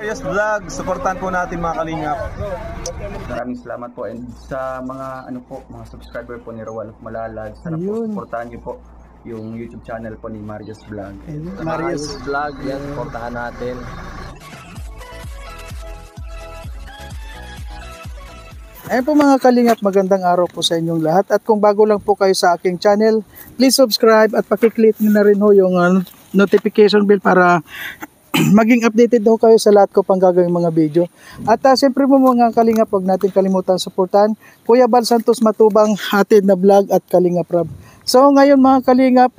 Yes, vlog, supportan po natin mga kalingap. Maraming salamat po, and sa mga mga subscriber po ni Rowan of Malalag, sana po supportahan niyo po yung YouTube channel po ni Marius Vlog. Marius Vlog, yan, supportahan natin. Ayan po mga kalingap, magandang araw po sa inyong lahat. At kung bago lang po kayo sa aking channel, please subscribe at pakiclick nyo na rin ho yung notification bell para maging updated ho kayo sa lahat ko pang gagawing mga video. At siyempre po mga kalingap, huwag natin kalimutan suportahan Kuya Bal Santos Matubang, Hatid na Vlog at Kalingap Rab. So ngayon mga kalingap,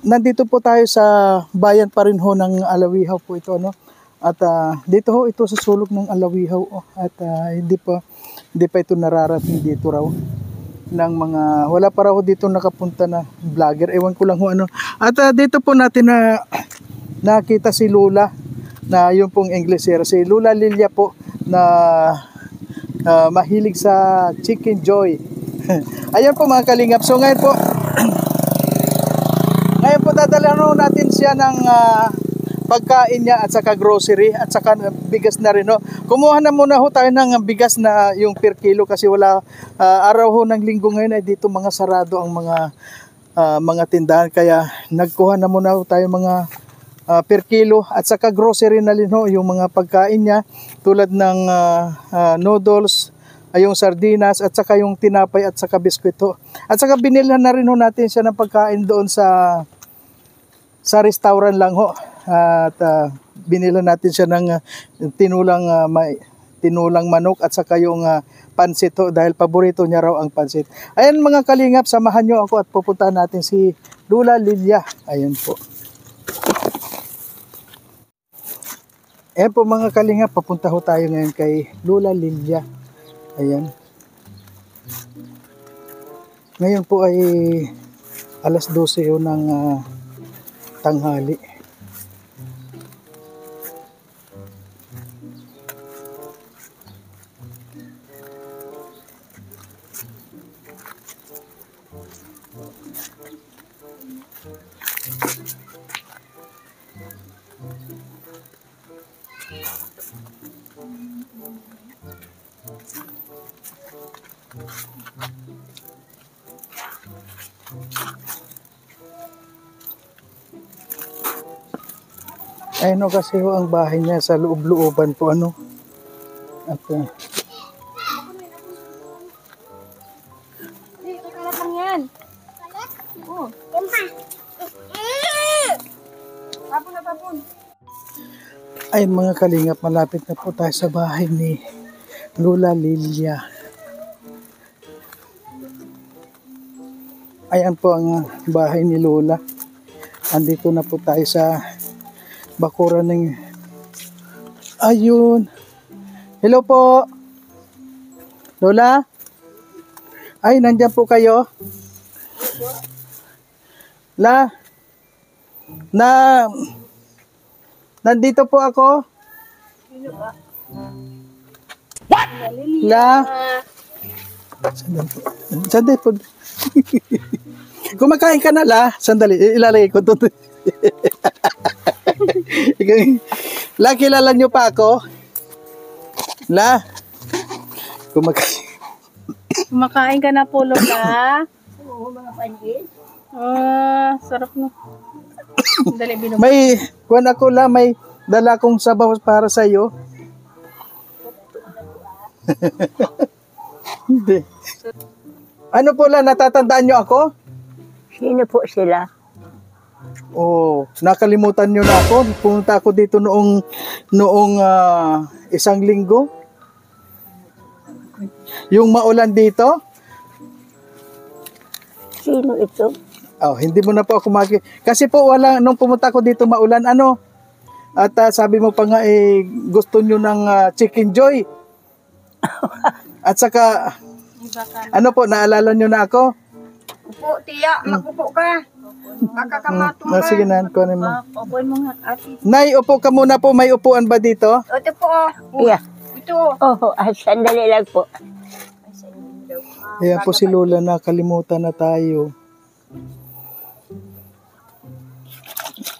nandito po tayo sa bayan pa rin ho ng Alawihaw po ito, no? At dito ho ito sa sulok ng Alawihaw, at hindi pa ito nararating dito raw ng mga, wala pa raw dito nakapunta na vlogger, ewan ko lang ho ano. At dito po natin nakita si Lula, na yung pong Inglesera, si Lula Lilia po, na mahilig sa Chicken Joy. Ayan po mga kalingap. So ngayon po dadalhan natin siya ng pagkain niya at saka grocery at saka bigas na rin, no? Kumuha na muna ho tayo ng bigas na yung per kilo kasi wala, araw ho ng linggo ngayon ay dito mga sarado ang mga tindahan, kaya nagkuha na muna ho tayo mga per kilo at saka grocery na rin ho, yung mga pagkain niya tulad ng noodles, yung sardinas at saka yung tinapay at saka biskwit ho. At saka binilhan na rin ho natin siya ng pagkain doon sa restaurant lang ho. At binilhan natin siya ng tinulang manok at saka yung pansit ho, dahil paborito niya raw ang pansit. Ayan mga kalingap, samahan nyo ako at pupuntahan natin si Lula Lilia. Ayan po. Ayan po mga kalingap, papunta ho tayo ngayon kay Lula Lilia. Ayan. Ngayon po ay alas 12 ho ng tanghali. Ayun o, kasi ho ang bahay niya sa loob-looban po, ano. At lang yan. Oo. Tapon na tapon. ay mga kalingap, malapit na po tayo sa bahay ni Lula Lilia. Ayan po ang bahay ni Lola. Andito na po tayo sa bakuran ng... Ayun. Hello po. Lola? Ay, nandiyan po kayo? Nandito po ako. What? Sandali po. Kumakain ka na, Sandali, ilalagay ko ito. Kilala nyo pa ako? Kumakain ka na po, Lola. Oo, mga panjit. Sarap no. Dali, binubog. May dala akong sabaw para sa iyo. Hindi. Ano po natatandaan nyo ako? Sino po sila? Oh, nakalimutan nyo na ako. Pumunta ako dito noong isang linggo. Yung maulan dito. Sino ito? Oh, hindi mo na po ako kasi po nung pumunta ako dito maulan, at sabi mo pa nga gusto nyo ng Chicken Joy. At saka po, naalala nyo na ako? Upo, tiya. Makupo ka. Makakamato ka. Sige na, kunin mo. Upuin mo nga, ate. Nay, upo ka muna po. May upuan ba dito? Ito po. Yeah. Ito. Oh, sandali lang po. Ayan po si Lola, nakalimutan na tayo.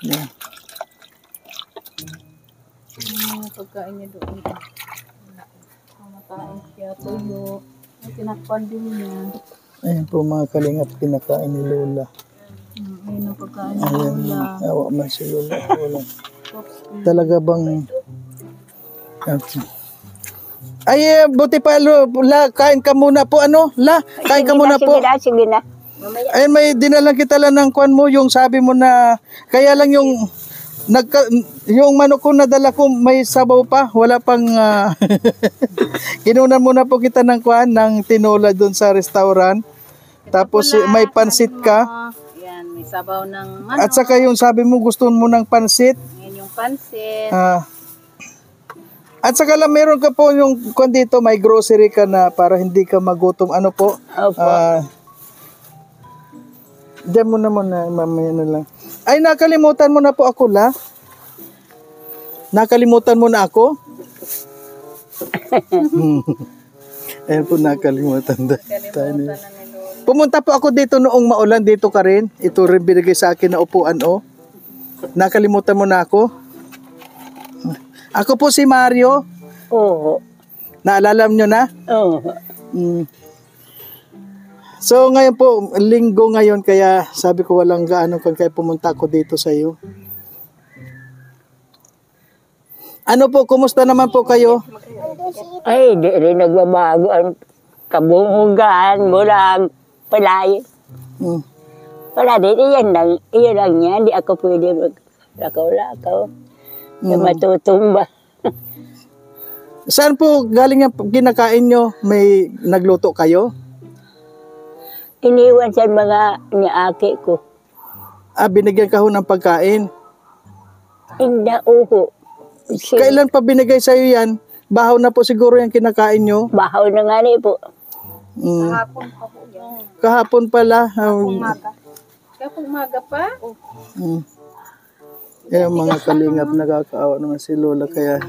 Yan. Yung pagkain niya doon. Kumakain siya, tuyo. May tinakpan din niya. Ayan po mga kalingap, kinakain ni Lola. Ayun ang pagkain niya. Ayan, awa man si Lola. Wala. Talaga bang... Okay. Ay, buti pa, La, kain ka muna po, ano? La, kain ka muna po. Sige na. Ayun, may dinalang kita lang ng kwan mo, yung sabi mo na, kaya lang yung, yung manok ko nadala ko, may sabaw pa, wala pang, kinunan muna po kita ng kwan, ng tinola doon sa restaurant. Tapos may pansit ka. Yan, may sabaw ng manok. At saka yung sabi mo, gusto mo ng pansit. Yan yung pansit. At saka lang meron ka po yung kung dito may grocery ka na para hindi ka magutom. Ano po? Opo. Diyan mo na muna, mamaya na lang. Ay, nakalimutan mo na po ako, La. Nakalimutan mo na ako? Ayan po, nakalimutan. Pumunta po ako dito noong maulan. Dito ka rin. Ito rin binigay sa akin na upuan, oh. Nakalimutan mo na ako? Ako po si Mario. Oo. Naalala nyo na? Oo. So ngayon po, linggo ngayon, kaya sabi ko walang gaano kaya pumunta ako dito sa iyo. Ano po, kumusta naman po kayo? Ay, di rin nagbabago ang kabungugan, bulag, palay. Wala din, iyan lang yan. Di ako pwede maglakaw-lakaw. Matutumba. Saan po galing yung kinakain nyo? May nagluto kayo? Iniwan sa mga niaki ko. Binigyan ka ho ng pagkain? Hindi, uho. Kailan pa binigay sa'yo yan? Bahaw na po siguro yung kinakain nyo? Bahaw na nga rin po. Kahapon pa po yan. Kahapon pala. Kaya po umaga pa? Mga kalingap, nakakaawa naman si Lola. Kaya,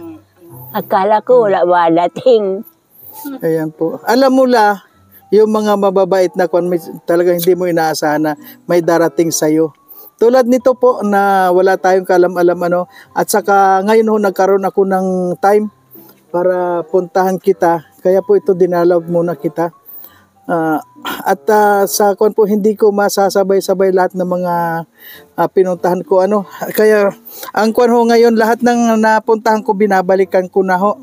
Akala ko wala ba dating. ayan po. Alam mo La, yung mga mababait na kwan, talagang hindi mo inaasahan na may darating sa'yo. Tulad nito po na wala tayong kalam-alam ano. At saka ngayon ho, nagkaroon ako ng time para puntahan kita. Kaya po ito dinalaw muna kita. Sa kwan po hindi ko masasabay-sabay lahat ng mga pinuntahan ko ano. Kaya ang kwan ho ngayon lahat ng napuntahan ko binabalikan ko na ho.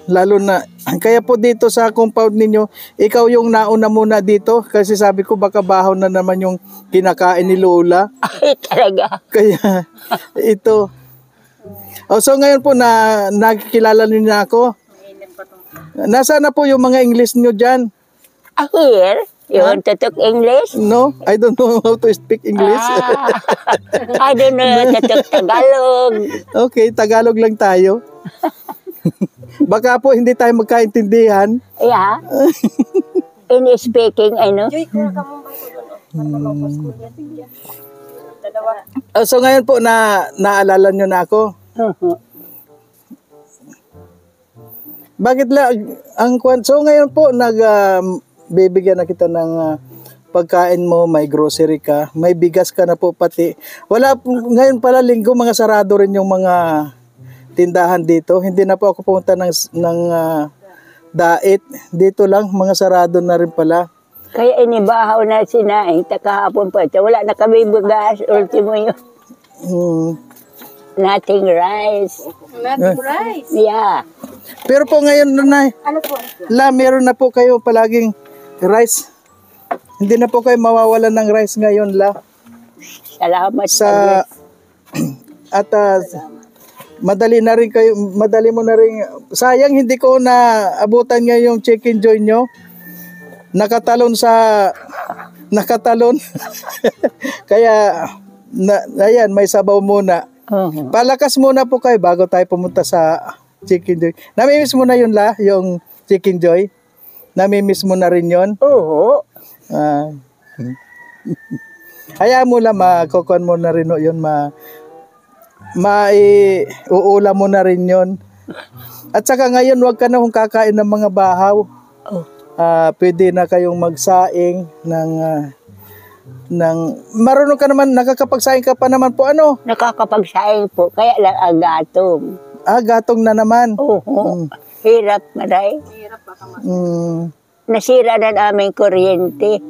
Lalo na kaya po dito sa compound ninyo, ikaw yung nauna muna dito kasi sabi ko baka bahaw na naman yung kinakain ni Lola. Ay, talaga. Kaya ito. So ngayon po na nakikilala niyo na ako. Nasaan na po yung mga English nyo dyan? Here? You want to talk English? No, I don't know how to speak English. I don't know how to talk Tagalog. Okay, Tagalog lang tayo. Baka po hindi tayo magkaintindihan. Yeah. In speaking, ano? So ngayon po naalala nyo na ako. Bakit ang so ngayon po bibigyan na kita ng pagkain mo, may grocery ka, may bigas ka na po pati. Ngayon pala linggo, mga sarado rin yung mga tindahan dito. Hindi na po ako pumunta ng dait. Dito lang, mga sarado na rin pala. Kaya inibahaw na sinaing, takahapon pa ito. Wala na kami bugas, ultimo yun. Nothing rice. Nothing rice. Yeah. Pero po ngayon meron na po kayo palaging rice. Hindi na po kayo mawawalan ng rice ngayon Salamat at madali mo na rin. Sayang hindi ko na abutan nga yung chicken joy nyo. Nakatalon. Kaya ayan, may sabaw muna. Palakas muna po kayo bago tayo pumunta sa chicken joy. Namimiss mo na yun yung chicken joy? Namimiss mo na rin yun? Oo. Hayaan mo lang, makukuhan mo na rin yun, uulam mo na rin yun. At saka ngayon, huwag ka na kung kakain ng mga bahaw. Pwede na kayong magsaing ng marunong ka naman, nakakapagsaing ka pa naman po ano? Nakakapagsaing po, kaya lang ang gatong. Gatong na naman. Oo, hirap maray. Nasira na namin kuryente.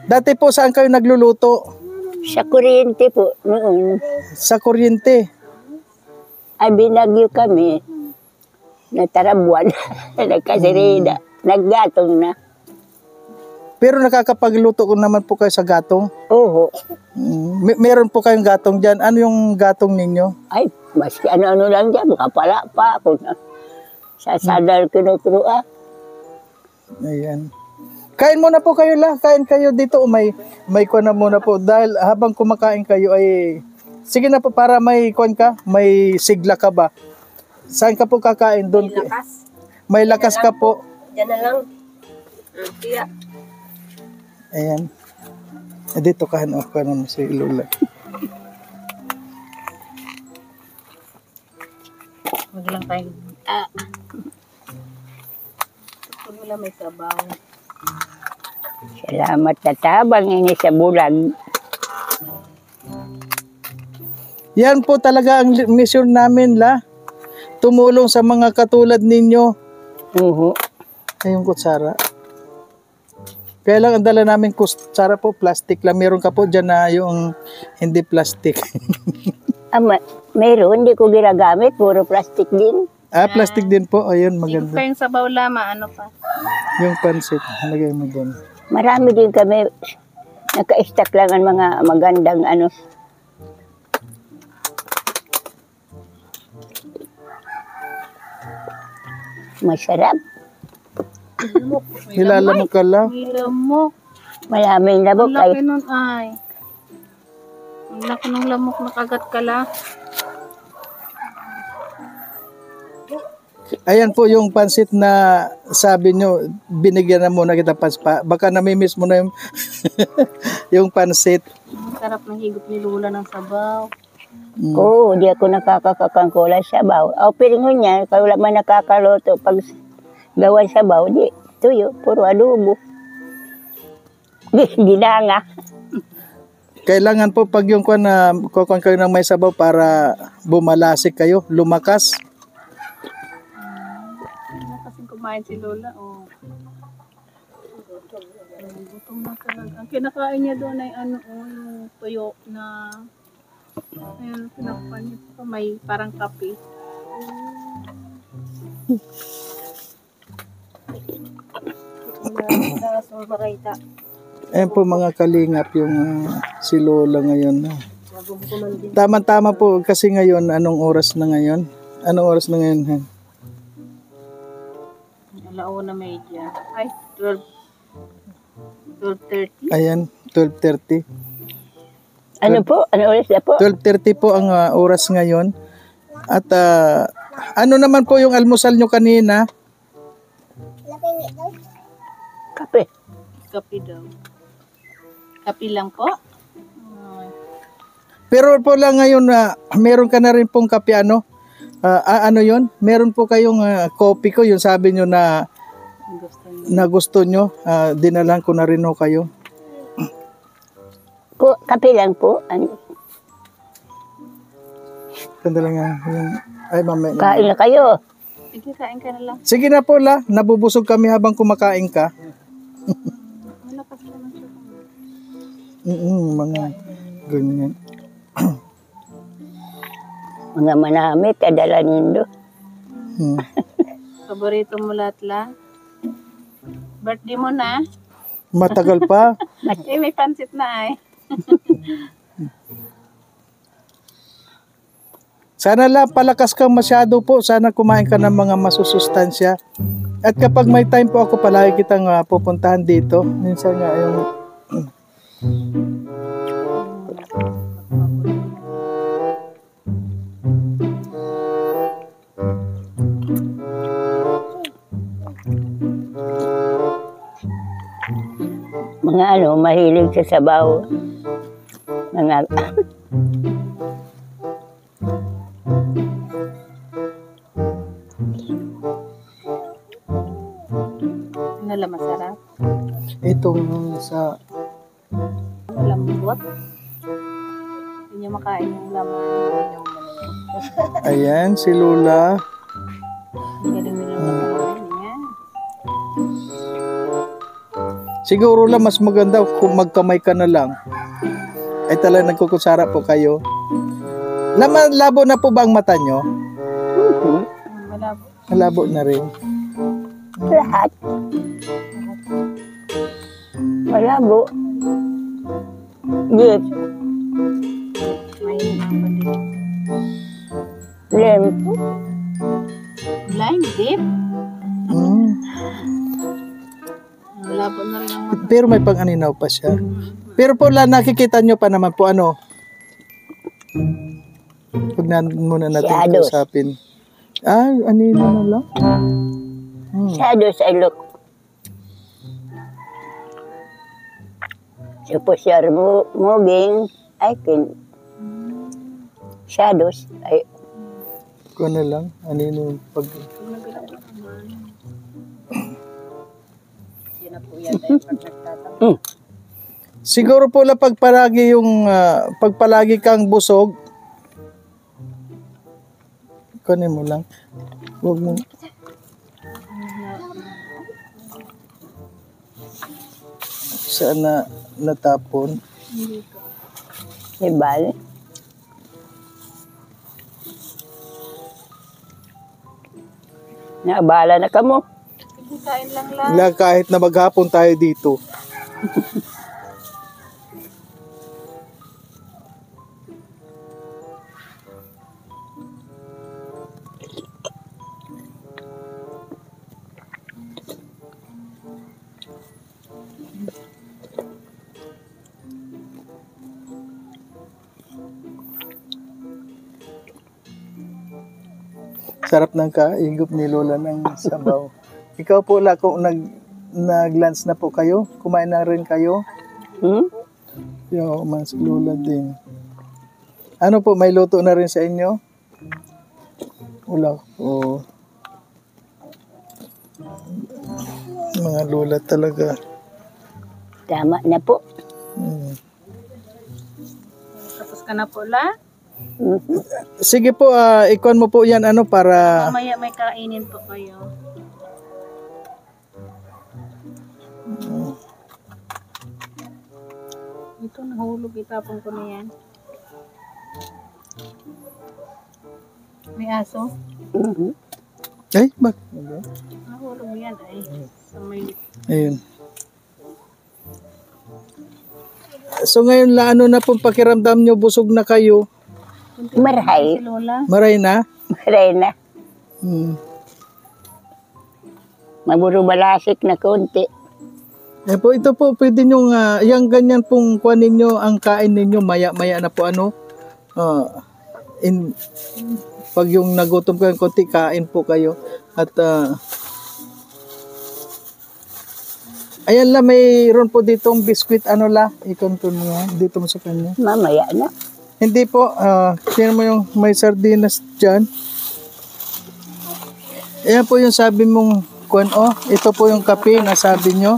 Dati po saan kayo nagluluto? Sa kuryente po noon, Sa kuryente. ay binagyo kami. Natarabuan. Nagkasirida. Naggatong na. Pero nakakapagluto ko naman po kayo sa gatong. Oo. Meron po kayong gatong dyan. Ano yung gatong ninyo? Ay, maski ano-ano lang dyan. Makapala pa ako na. Sa sadal kinuturuan. Ayan. Kain muna po kayo la. Kain kayo dito. May kuwan na muna po. Dahil habang kumakain kayo ay... Sige na po para may kuwan ka. May sigla ka ba? Saan ka po kakain? Doon. May lakas. May lakas ka po. Diyan na lang. Tiya. Ayan. Dito ka hanap ka naman si Lola. Wag lang tayo. Wala may sabaw. Salamat na tabang ini sa bulan. Yan po talaga ang mission namin la. Tumulong sa mga katulad ninyo. Oo. Ayun kutsara. Kaya lang ang dala namin kutsara po, plastic lang. Meron ka po dyan na yung hindi plastic. Meron, hindi ko ginagamit. Puro plastic din. Plastic din po. Ayun, Yung maganda. pa yung sabaw lama, ano pa? Yung pansit, lagay mo doon. Marami din kami. Naka-stack lang ang mga magandang ano. Masarap. Nilalamog ka lang. May lamok. Maraming Ang labok ay laki nun ay. Ang laki ng lamok na kagat ka la. Ayan po yung pansit na sabi nyo, binigyan na muna kita baka namimiss mo na yung, yung pansit. Ang sarap ng higop ni Lula ng sabaw. Oo, di ako nakakakangkula sa baw. O, piringon niya, kaya wala man nakakaloto. Pag gawa sa baw, di, tuyo, puro adobo. Ginanga. Kailangan po pag yung kukuhan kayo ng may sabaw para bumalasik kayo, lumakas. Ano kasing kumain si Lola, oh. Gutom na talaga. Ang kinakain niya doon ay ano, oh, yung tuyo na... Ayun, pinakuha niya pa. May parang kape. Ayan po mga kalingap yung si Lola ngayon. Tama-tama po kasi ngayon, anong oras na ngayon? Anong oras na ngayon? Ha? Alauna media. Ay, 12:30. Ayan, 12:30. Ano po? Ano oras na po? 12:30 po ang oras ngayon. At ano naman po yung almusal nyo kanina? Kape. Kape daw. Kape lang po. Pero po lang ngayon meron ka na rin pong kape ano? Ano yun? Meron po kayong coffee ko, yung sabi nyo na gusto nyo. Dinalan ko na rin ho kayo. Kape lang po. Ano? Sandali nga. Ay, mamaya. Kain na kayo. Sige, kain ka na lang. Sige na po la. Nabubusog kami habang kumakain ka. Malakas naman siya. Mga ganyan. Mga manamit, adala nindo. Paborito mo lahat la? Birthday mo na? Matagal pa. May pansit na ay. Sana la, palakas kang masyado po. Sana kumain ka ng mga masusustansya. At kapag may time po ako, palagi kitang pupuntahan dito. Minsan nga yung... Mga ano, mahilig sa sabaw. Mga... Ano la masarap? Ito itong sa Malambot. Hindi niya makain yung laman. Yung ayan si Lola. galing nila makain niya. Siguro lang mas maganda kung magkamay ka na lang. Ay talagang nagkukusara po kayo. Labo na po ba ang mata nyo? Malabo. Malabo na rin. Lahat. Malabo. Git. May naman Lempo. Blind dip. Mm. Malabo na rin ang mata. Pero may pang-aninaw pa siya. Pero po nakikita nyo pa naman po ano. Huwag na muna natin Shadows. kausapin. Anino na lang. Shadows I look. Suppose you're moving, I can. Shadows, I. Kung na lang. Anino pag... Yan na po yan tayo pag nagtatanong. Siguro po lang pagpalagi kang busog. Kunin mo lang. Huwag mo. Saan na natapon? Ibal. Naabala na ka mo. Kain lang. Kahit na maghapon tayo dito. Sarap ng kaigop ni Lola ng sabaw. Ikaw po la, kung nag-lunch na po kayo, kumain na rin kayo. Yo, mas Lola din. Ano po, may luto na rin sa inyo? Wala. Oh. Mga Lola talaga. Tama na po. Tapos ka na po la. Sige po, ikon mo po yan ano para... Mamaya may kainin po kayo. Ito nahulog, itapon ko na yan. May aso? Ay, Nahulog yan ay. Sa may... Ayun. So ngayon ano na pong pakiramdam nyo, busog na kayo? Marhay. Si Lola. Maray na? Maray na. Maburubalasik na konti. Eh po, ito po, pwede nyo yung ganyan pong kuhanin nyo, ang kain ninyo, maya-maya na po ano. Pag yung nagutom kayo konti, kain po kayo. At ayan la, mayroon po ditong biskwit, ano la, i-control mo nga, dito mo sa kanya. Mamaya na. Hindi po, tingnan mo yung may sardinas dyan. Ayan po yung sabi mong ito po yung kape na sabi nyo.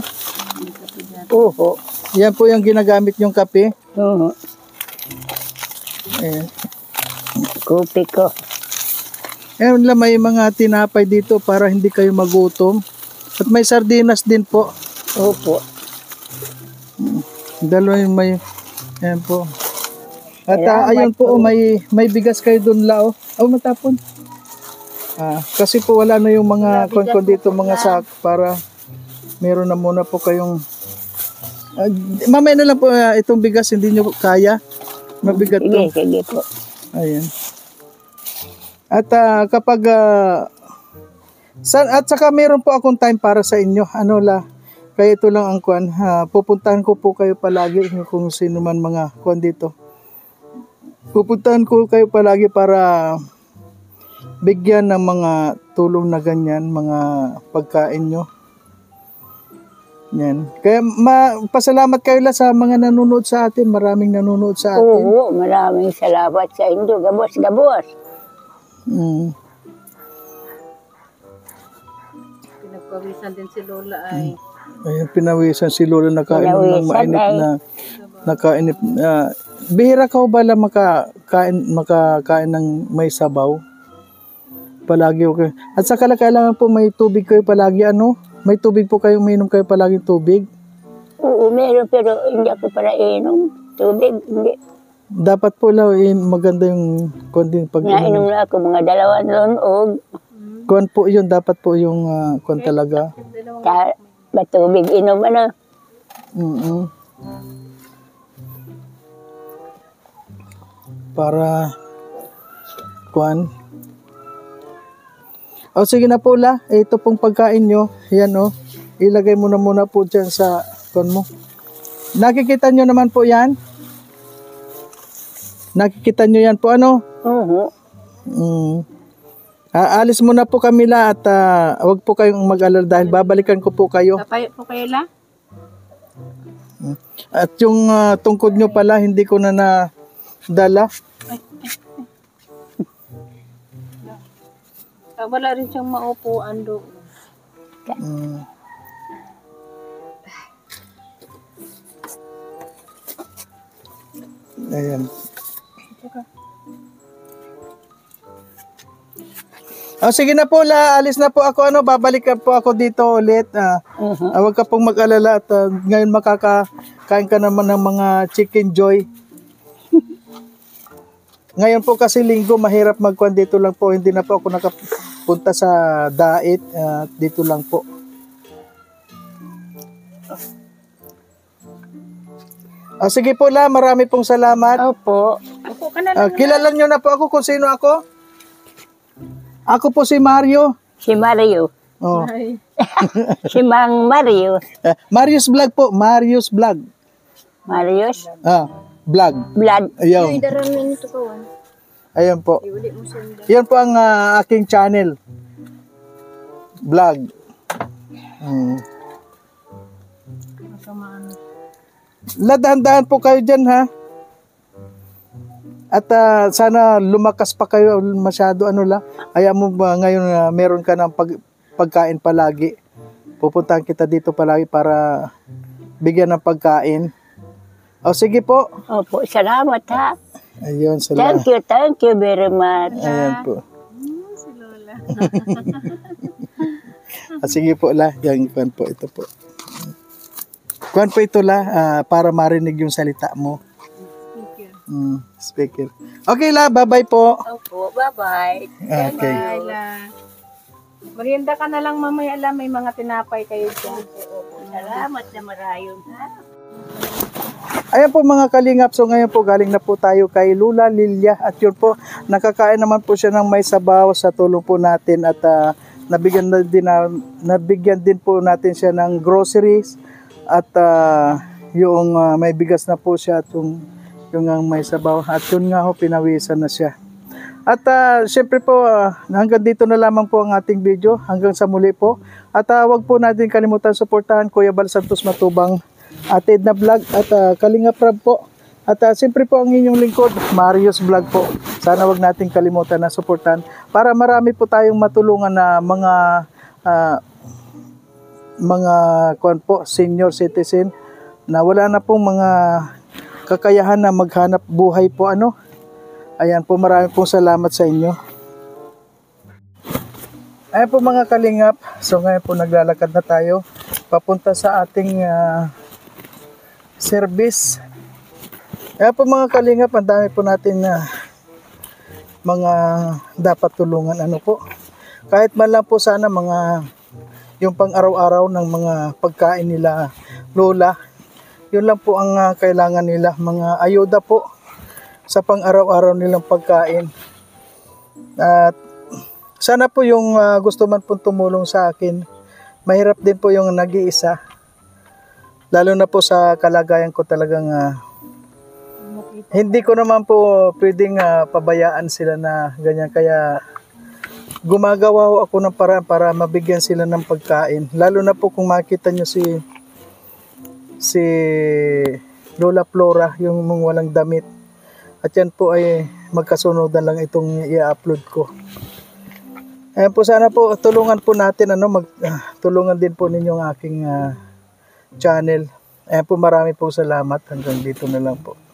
Oo. Yan po yung ginagamit yung kape. Oo. Ayan. Kopi ko. Ayan lang, may mga tinapay dito para hindi kayo magutom. At may sardinas din po. Opo. Dalawa yung may... Ayan po. At Salamat ayun po, may bigas kayo dun lao. Matapon. Kasi po wala na yung mga kon dito, mga sak para meron na muna po kayong mamaya na lang po itong bigas, hindi nyo kaya. Mabigat to. Sige po. Ayan. At kapag at saka meron po akong time para sa inyo. Ano la, kaya ito lang ang kwan. Pupuntahan ko po kayo palagi kung sino man mga kwan dito. Pupuntahan ko kayo palagi para bigyan ng mga tulong na ganyan, mga pagkain nyo. Yan. Kaya pasalamat kayo lang sa mga nanonood sa atin. Maraming nanonood sa atin. Oo, maraming salamat sa inyo. Gabos. Pinagpawisan din si Lola ay Ayun, pinawisan si Lola nakain ng Pinawisan, mainit ay. na nakainip. Bihira ka ba lang makakain ng may sabaw? Palagi okay. At saka kailangan po may tubig kayo palagi ano? May tubig po kayo, uminom kayo palagi tubig? Oo, meron pero hindi ako para inom. Tubig, hindi. Dapat po lang maganda yung konting pag Nainom na ako mga 2 lonog. kuan po yun, dapat po yung kuan talaga. Ba tubig, inom ano. Mm. Para kuan. O sige na po la, ito pong pagkain nyo. Yan o. Ilagay mo na muna po dyan sa kuan mo. Nakikita nyo naman po yan? Nakikita nyo yan po ano? Oo. Alis muna po kami la at wag po kayong mag-alala dahil babalikan ko po kayo. Papayo po kayo la? At yung tungkod nyo pala, hindi ko na nadala. Wala rin siyang maupuan doon. Ayan. Sige na po la, alis na po ako ano, babalik po ako dito ulit. Huwag ka pong mag-alala at ngayon makakain ka naman ng mga chicken joy. Ngayon po kasi linggo, mahirap magkuhan dito lang po. Hindi na po ako nakapunta sa diet. Dito lang po. Sige po la, marami pong salamat. Opo. Upo ka na lang. Kilala nyo na po ako kung sino ako? Ako po si Mario. Si Mario. Oh. Ay, Si Mang Mario. Marius Vlog po, Marius Vlog. Marius. Vlog. Blood. Ayun. daraming ito kawan. Ayun po. Iuli mo senda. Yan po ang aking channel. Vlog. Dahan-dahan po kayo dyan ha. At sana lumakas pa kayo masyado ano la. Kaya mo ba ngayon meron ka ng pagkain palagi. Pupuntahan kita dito palagi para bigyan ng pagkain. Sige po. Opo, salamat ha. Ayun, salamat. Thank you very much. Ayan po. Si Lola. Sige po la, yan kuan po ito po. Kuan po ito la para marinig yung salita mo. Speaker. Okay la, bye-bye po. Opo, bye-bye. Okay. Bye la. Merienda ka na lang mamaya la, may mga tinapay kayo dyan. Salamat na marayon ha. Ayan po mga kalingap, so ngayon po galing na po tayo kay Lula Lilia at yun po, nakakain naman po siya ng may sabaw sa tulong po natin at nabigyan din po natin siya ng groceries at yung may bigas na po siya at yung may sabaw at yun nga ho, pinawisan na siya. At syempre po, hanggang dito na lamang po ang ating video, hanggang sa muli po. At wag po natin kalimutan suportahan Kuya Bal Santos Matubang, Ate Edna Vlog at Kalingap Rab po. At siyempre po ang inyong lingkod, Marius Vlog po. Sana wag natin kalimutan na suportahan para marami po tayong matulungan na mga kuan po, senior citizen na wala na pong mga kakayahan na maghanap buhay po ano. Ayan po, marami pong salamat sa inyo. Ayan po mga kalingap, so ngayon po naglalakad na tayo papunta sa ating service. Ayan po mga kalingap, ang dami po natin mga dapat tulungan ano po. Kahit man lang po sana mga yung pang araw-araw ng mga pagkain nila lola. Yun lang po ang kailangan nila, mga ayuda po sa pang araw-araw nilang pagkain. At sana po yung gusto man po tumulong sa akin, mahirap din po yung nag-iisa. Lalo na po sa kalagayan ko talagang hindi ko naman po pwedeng pabayaan sila na ganyan. Kaya gumagawa ho ako ng paraan para mabigyan sila ng pagkain. Lalo na po kung makita nyo si Lola Flora, yung mga walang damit. At yan po ay magkasunod na lang itong i-upload ko. Ayan po, sana po tulungan po natin tulungan din po ninyo ang aking channel. Ayan po, marami po salamat. Hanggang dito na lang po.